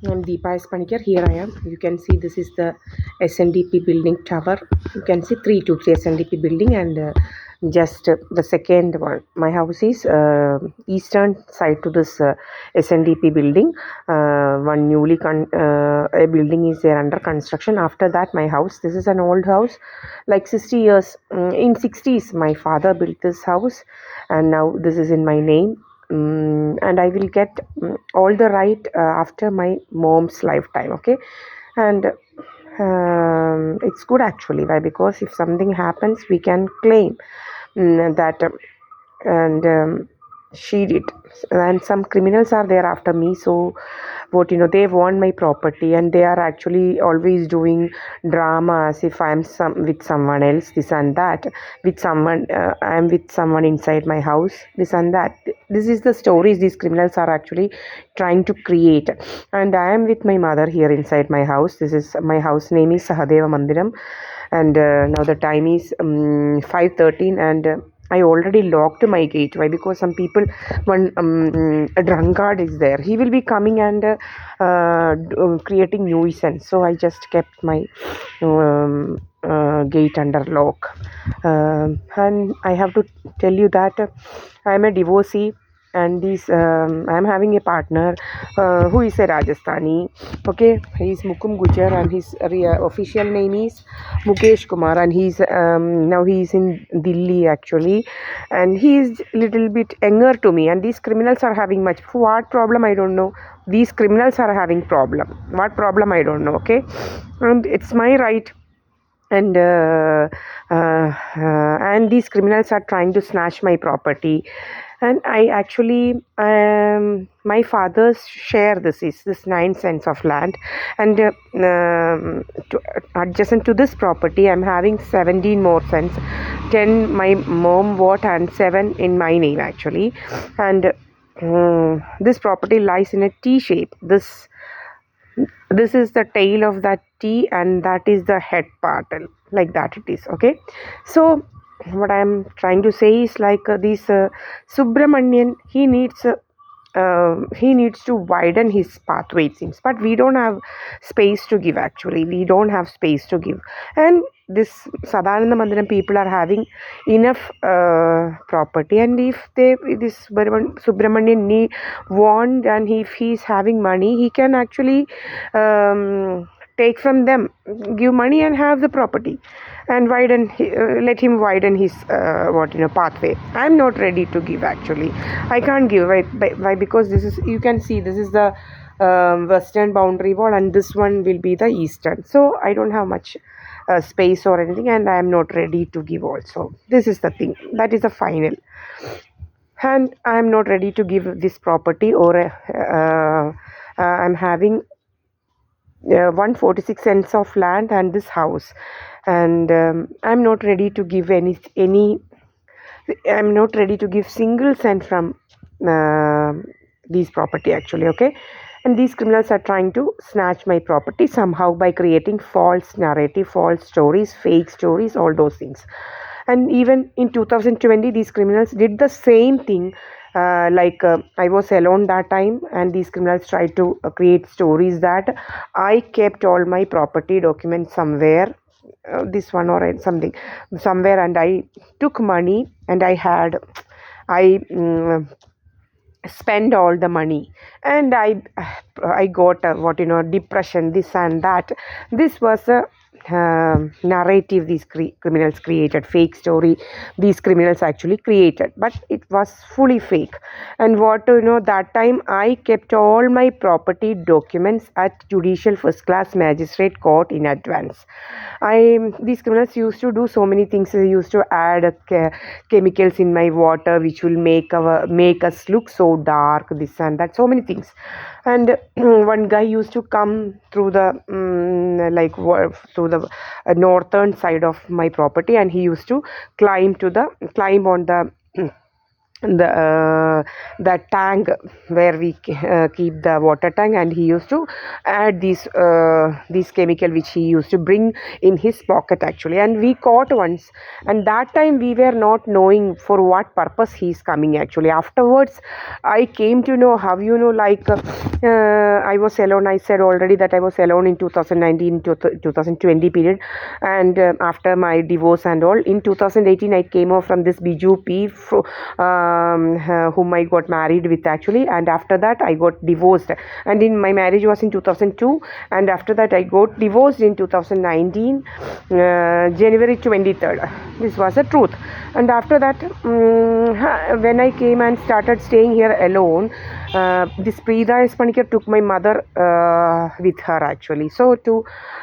I'm Deepa Panikar. Here I am. You can see this is the SNDP building tower. You can see 323 SNDP building and just the second one. My house is eastern side to this SNDP building. One a building is there under construction. After that, my house. This is an old house, like 60 years. In 60s, my father built this house, and now this is in my name. And I will get all the right after my mom's lifetime. Okay, and it's good actually. Why? Because if something happens, we can claim that, and she did. And some criminals are there after me, so what, they want my property, and they are actually always doing drama as if I'm with someone else, this and that, with someone, I'm with someone inside my house, this and that. This is the stories these criminals are actually trying to create. And I am with my mother here inside my house. This is my house name is Sahadeva Mandiram, and now the time is 5:13, and I already locked my gate. Why? Because some people, one a drunkard is there. He will be coming and creating nuisance. So I just kept my gate under lock. And I have to tell you that I am a divorcee, and this I am having a partner who is a Rajasthani. Okay, he is Mukum Gujar, and his official name is Mukesh Kumar, and he's now he is in Delhi actually, and he is little bit younger to me. And these criminals are having much. What problem I don't know. These criminals are having problem. What problem I don't know. Okay, and it's my right. And and these criminals are trying to snatch my property. And I actually, my father's share, this is this 9 cents of land, and adjacent to this property I'm having 17 more cents, 10 my mom bought and 7 in my name actually. And this property lies in a T shape. This is the tail of that T, and that is the head part, like that it is. Okay, so what I am trying to say is like this Subramanian, he needs to widen his pathway, it seems, but we don't have space to give. Actually, we don't have space to give. And this Sadananda Mandiram people are having enough property, and if this Subramanian want, and if he's having money, he can actually take from them, give money and have the property, and let him widen his pathway. I'm not ready to give actually. I can't give. Why? Because this is, you can see, this is the western boundary wall, and this one will be the eastern. So I don't have much space or anything, and I am not ready to give also. This is the thing. That is the final. And I am not ready to give this property, or I'm having 146 cents of land and this house, and I'm not ready to give any I'm not ready to give single cent from these property actually. Okay, and these criminals are trying to snatch my property somehow by creating false narrative, false stories, fake stories, all those things. And even in 2020 these criminals did the same thing. I was alone that time, and these criminals tried to create stories that I kept all my property documents somewhere, this one or something, somewhere, and I took money, and I spend all the money, and I got depression, this and that. This was a narrative these criminals created, fake story these criminals actually created, but it was fully fake. And that time I kept all my property documents at judicial first class magistrate court in advance. These criminals used to do so many things. They used to add chemicals in my water which will make us look so dark, this and that, so many things. And one guy used to come through the through the northern side of my property, and he used to climb on the the tank where we keep the water tank, and he used to add these chemical which he used to bring in his pocket actually, and we caught once, and that time we were not knowing for what purpose he is coming actually. Afterwards I came to know how, like, I was alone. I said already that I was alone in 2019 to 2020 period, and after my divorce and all, in 2018 I came off from this Biju P whom I got married with actually, and after that I got divorced, and in my marriage was in 2002, and after that I got divorced in 2019 January 23rd. This was the truth. And after that, when I came and started staying here alone, this Preeta S. Panikar took my mother with her actually. So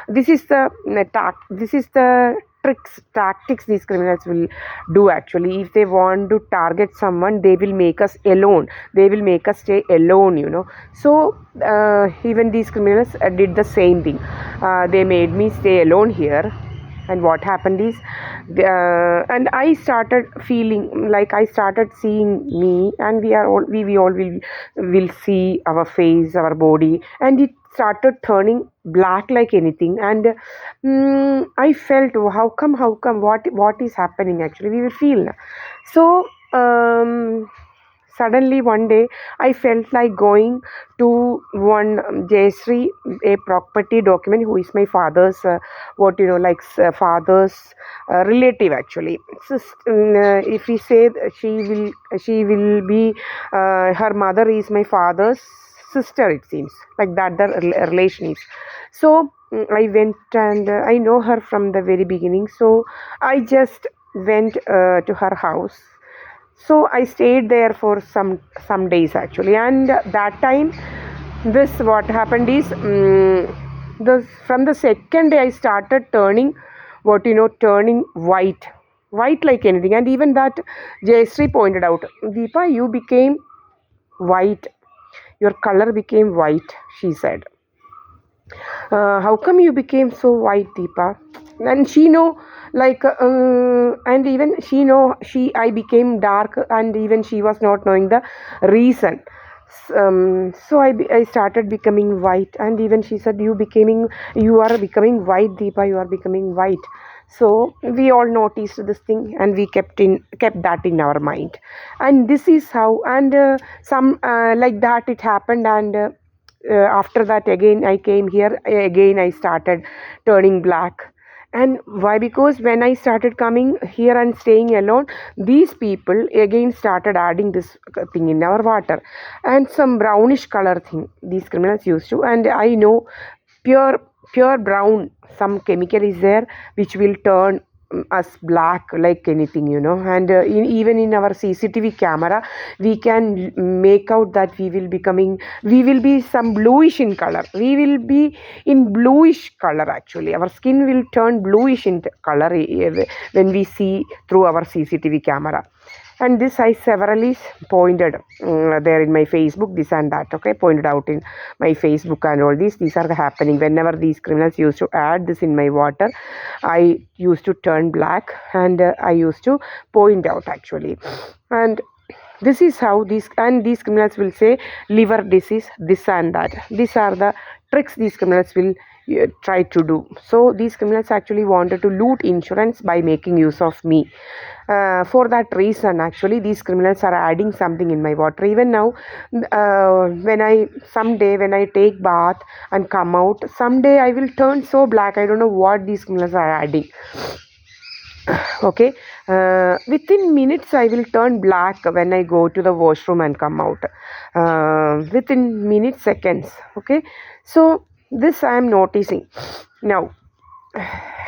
this is the tactics these criminals will do actually. If they want to target someone, they will make us alone, they will make us stay alone. So even these criminals did the same thing. They made me stay alone here. And what happened is, and I started feeling like, I started seeing me, and we all will see our face, our body, and it started turning black like anything. And I felt, oh, how come, what is happening actually, we will feel. So suddenly one day I felt like going to one Jayashree, a property document, who is my father's father's relative actually. If we say she will be her mother is my father's sister, it seems like that the relation is. So I went, and I know her from the very beginning, so I just went to her house. So I stayed there for some days actually, and that time, this what happened is, from the second day I started turning turning white like anything. And even that Jayashree pointed out, Deepa, you became white, your color became white, she said. How come you became so white, Deepa? And she know, like, and even she know, I became dark, and even she was not knowing the reason. So I started becoming white, and even she said, you are becoming white, Deepa, you are becoming white. So we all noticed this thing, and we kept that in our mind. And this is how, and some like that it happened. And after that, again I came here, again I started turning black. And why? Because when I started coming here and staying alone, these people again started adding this thing in our water, and some brownish color thing these criminals used to. And I know pure brown, some chemical is there which will turn us black like anything. And even in our CCTV camera, we can make out that we will be some bluish in color, we will be in bluish color actually. Our skin will turn bluish in color when we see through our CCTV camera. And this I severally pointed there in my Facebook, this and that, okay, pointed out in my Facebook. And all these are happening whenever these criminals used to add this in my water. I used to turn black, and I used to point out actually. And this is how these criminals will say liver disease, this and that. These are the tricks these criminals will try to do. So these criminals actually wanted to loot insurance by making use of me. For that reason actually, these criminals are adding something in my water. Even now, when I take bath and come out, someday I will turn so black. I don't know what these criminals are adding. Okay, within minutes I will turn black when I go to the washroom and come out, within minutes, seconds. Okay, so this I am noticing now.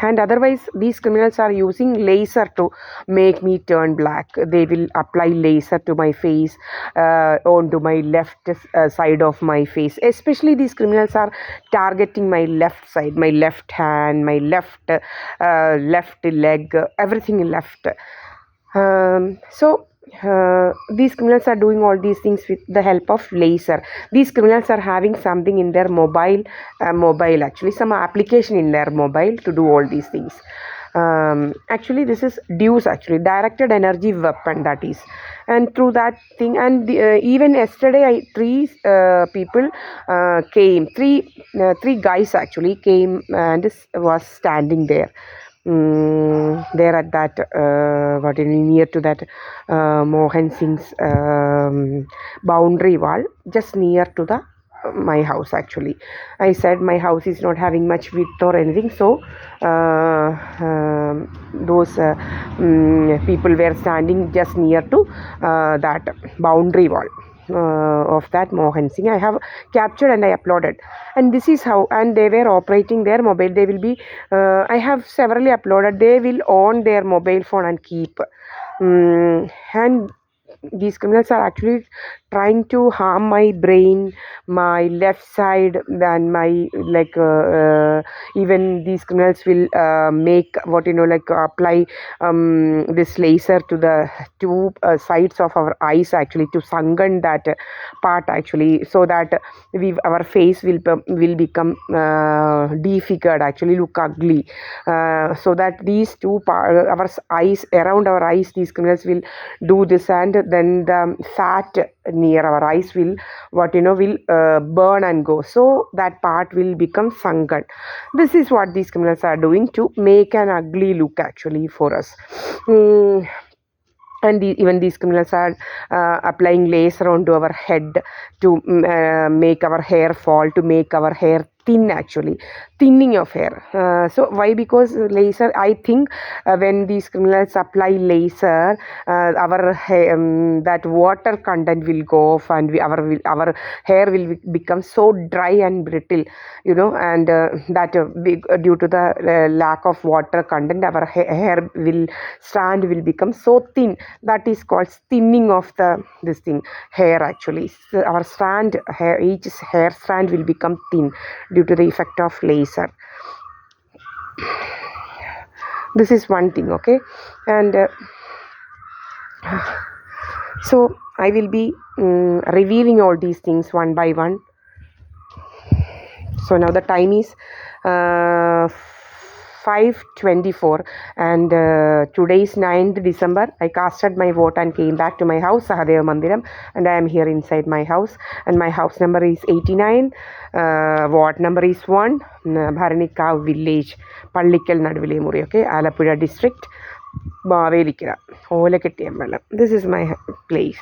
And otherwise, these criminals are using laser to make me turn black. They will apply laser to my face, onto my left side of my face. Especially these criminals are targeting my left side, my left hand, my left leg, everything left. So these criminals are doing all these things with the help of laser. These criminals are having something in their mobile actually, some application in their mobile to do all these things. Actually this is DUES, actually directed energy weapon, that is. And through that thing, and even yesterday three people came, three guys actually came and was standing there, there at that near to that Mohan Singh's boundary wall, just near to the my house. Actually, I said my house is not having much width or anything, so those people were standing just near to that boundary wall of that Mohan Singh. I have captured and I uploaded, and this is how, and they were operating their mobile. They will be I have severally uploaded. They will on their mobile phone and keep, and these criminals are actually trying to harm my brain, my left side, and my even these criminals will make apply this laser to the two sides of our eyes, actually, to sunken that part, actually, so that our face will become defigured, actually look ugly, so that these two our eyes, around our eyes, these criminals will do this, and then the fat near our eyes will burn and go, so that part will become sunken. This is what these criminals are doing to make an ugly look, actually, for us. And even these criminals are applying laser onto our head to make our hair fall, to make our hair thin, actually thinning of hair. So why? Because laser, I think when these criminals apply laser, our that water content will go off, and our hair will become so dry and brittle, and that due to the lack of water content, our hair will become so thin. That is called thinning of this thing, hair, actually. So our each hair strand will become thin due to the effect of laser. This is one thing, okay? And so I will be revealing all these things one by one. So now the time is 5:24, and today is 9th December. I casted my vote and came back to my house, Sahadeva Mandiram, and I am here inside my house, and my house number is 89, ward number is 1, Bharanicavu village, Pallikal Naduvile Muri, okay, Alappuzha district, Mavelikara, Olakettyambalam. This is my place.